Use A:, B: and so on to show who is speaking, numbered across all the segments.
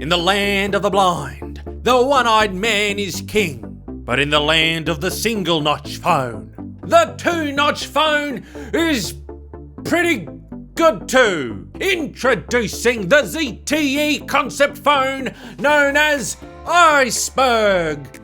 A: In the land of the blind, the one-eyed man is king. But in the land of the single-notch phone, the two-notch phone is pretty good too. Introducing the ZTE concept phone known as Iceberg.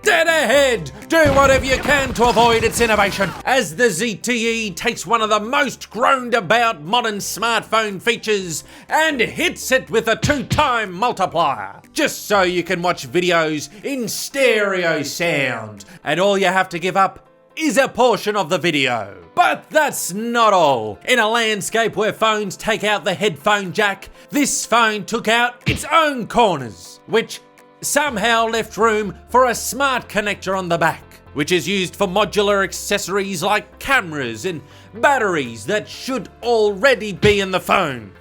A: Dead ahead! Do whatever you can to avoid its innovation, as the ZTE takes one of the most groaned about modern smartphone features and hits it with a 2-time multiplier, just so you can watch videos in stereo sound, and all you have to give up is a portion of the video. But that's not all. In a landscape where phones take out the headphone jack, this phone took out its own corners, which somehow left room for a smart connector on the back, which is used for modular accessories like cameras and batteries that should already be in the phone.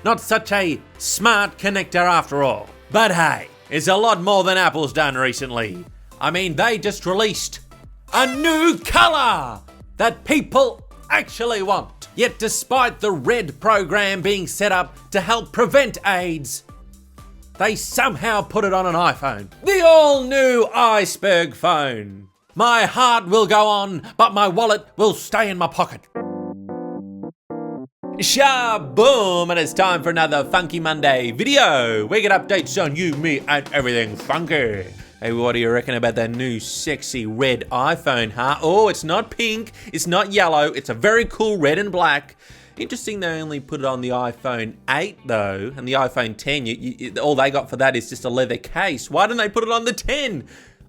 A: Not such a smart connector after all. But hey, it's a lot more than Apple's done recently. I mean, they just released a new color that people actually want. Yet despite the WED program being set up to help prevent AIDS, they somehow put it on an iPhone. The all-new Iceberg phone. My heart will go on, but my wallet will stay in my pocket. Shaboom, and it's time for another Funky Monday video. We get updates on you, me, and everything funky. Hey, what do you reckon about that new sexy red iPhone, huh? Oh, it's not pink, it's not yellow, it's a very cool red and black. Interesting they only put it on the iPhone 8 though, and the iPhone 10, all they got for that is just a leather case. Why didn't they put it on the 10?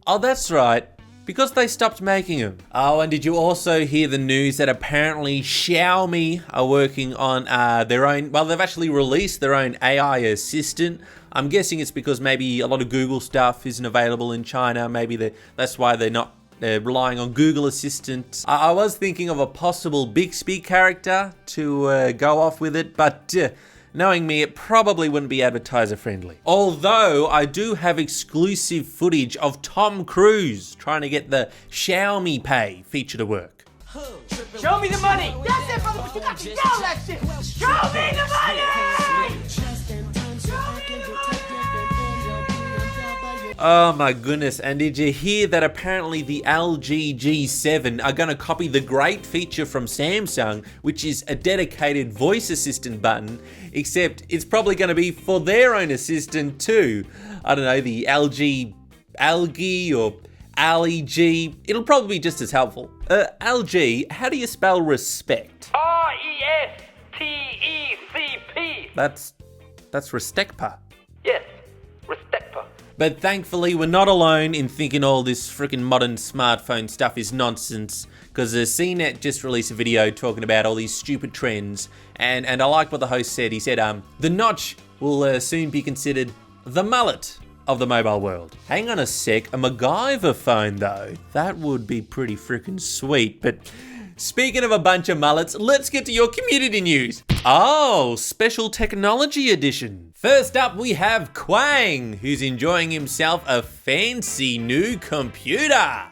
A: Oh, that's right, because they stopped making them. Oh, and did you also hear the news that apparently Xiaomi are working on their own, well, they've actually released their own AI assistant. I'm guessing it's because maybe a lot of Google stuff isn't available in China. Maybe that's why they're not relying on Google Assistant. I was thinking of a possible Bixby character to go off with it, but knowing me, it probably wouldn't be advertiser friendly. Although I do have exclusive footage of Tom Cruise trying to get the Xiaomi Pay feature to work.
B: Show me the money! That's it, brother, but you got to yell that shit! Show me the money!
A: Oh my goodness, and did you hear that apparently the LG G7 are going to copy the great feature from Samsung, which is a dedicated voice assistant button, except it's probably going to be for their own assistant too. I don't know, the LG Algae or AliG. It'll probably be just as helpful. LG, how do you spell respect?
B: R-E-S-T-E-C-P.
A: That's Restekpa.
B: Yes, Restekpa.
A: But thankfully, we're not alone in thinking all this freaking modern smartphone stuff is nonsense, because CNET just released a video talking about all these stupid trends, and I like what the host said. He said, the notch will soon be considered the mullet of the mobile world. Hang on a sec, a MacGyver phone though? That would be pretty freaking sweet. But speaking of a bunch of mullets, let's get to your community news. Oh, special technology edition. First up, we have Quang, who's enjoying himself a fancy new computer.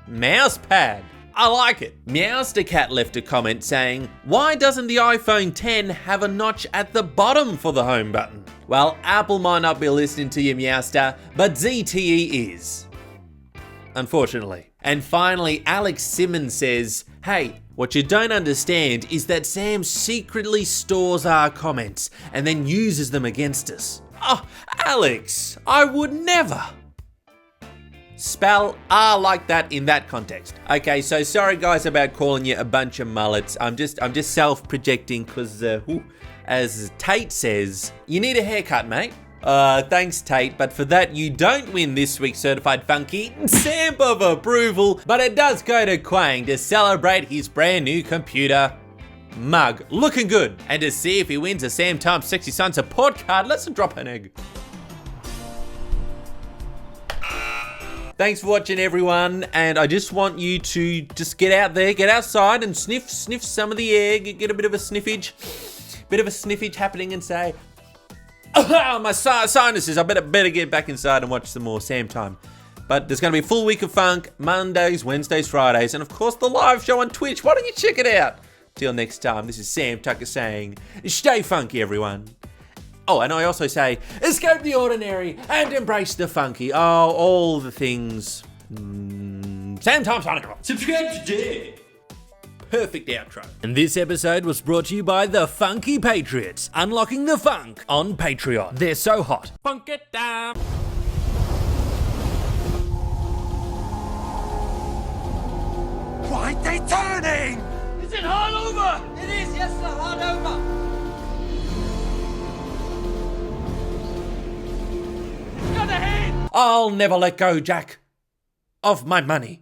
A: Mousepad. I like it. Meowstercat left a comment saying, why doesn't the iPhone 10 have a notch at the bottom for the home button? Well, Apple might not be listening to you, Meowster, but ZTE is. Unfortunately. And finally, Alex Simmons says, hey, what you don't understand is that Sam secretly stores our comments and then uses them against us. Oh, Alex, I would never. Spell R like that in that context. Okay, so sorry guys about calling you a bunch of mullets. I'm just self-projecting because, as Tate says, you need a haircut, mate. Thanks Tate, but for that you don't win this week's Certified Funky stamp of approval, but it does go to Quang to celebrate his brand new computer mug. Looking good. And to see if he wins a SAMTIME Sexy Son support card, let's drop an egg. Thanks for watching everyone, and I just want you to just get out there, get outside and sniff some of the air, get a bit of a sniffage happening and say, oh, my sinuses, I better get back inside and watch some more SAMTIME. But there's going to be a full week of funk, Mondays, Wednesdays, Fridays, and of course the live show on Twitch. Why don't you check it out? Till next time, this is Sam Tucker saying, stay funky everyone. Oh, and I also say, escape the ordinary and embrace the funky. Oh, all the things. SAMTIME signing off.
C: Subscribe today.
A: Perfect outro. And this episode was brought to you by the Funky Patriots, unlocking the funk on Patreon. They're so hot. Funk it down.
C: Why are they turning?
B: Is it hard over? It is, yes, sir, hard over. It's got a head.
A: I'll never let go, Jack, of my money.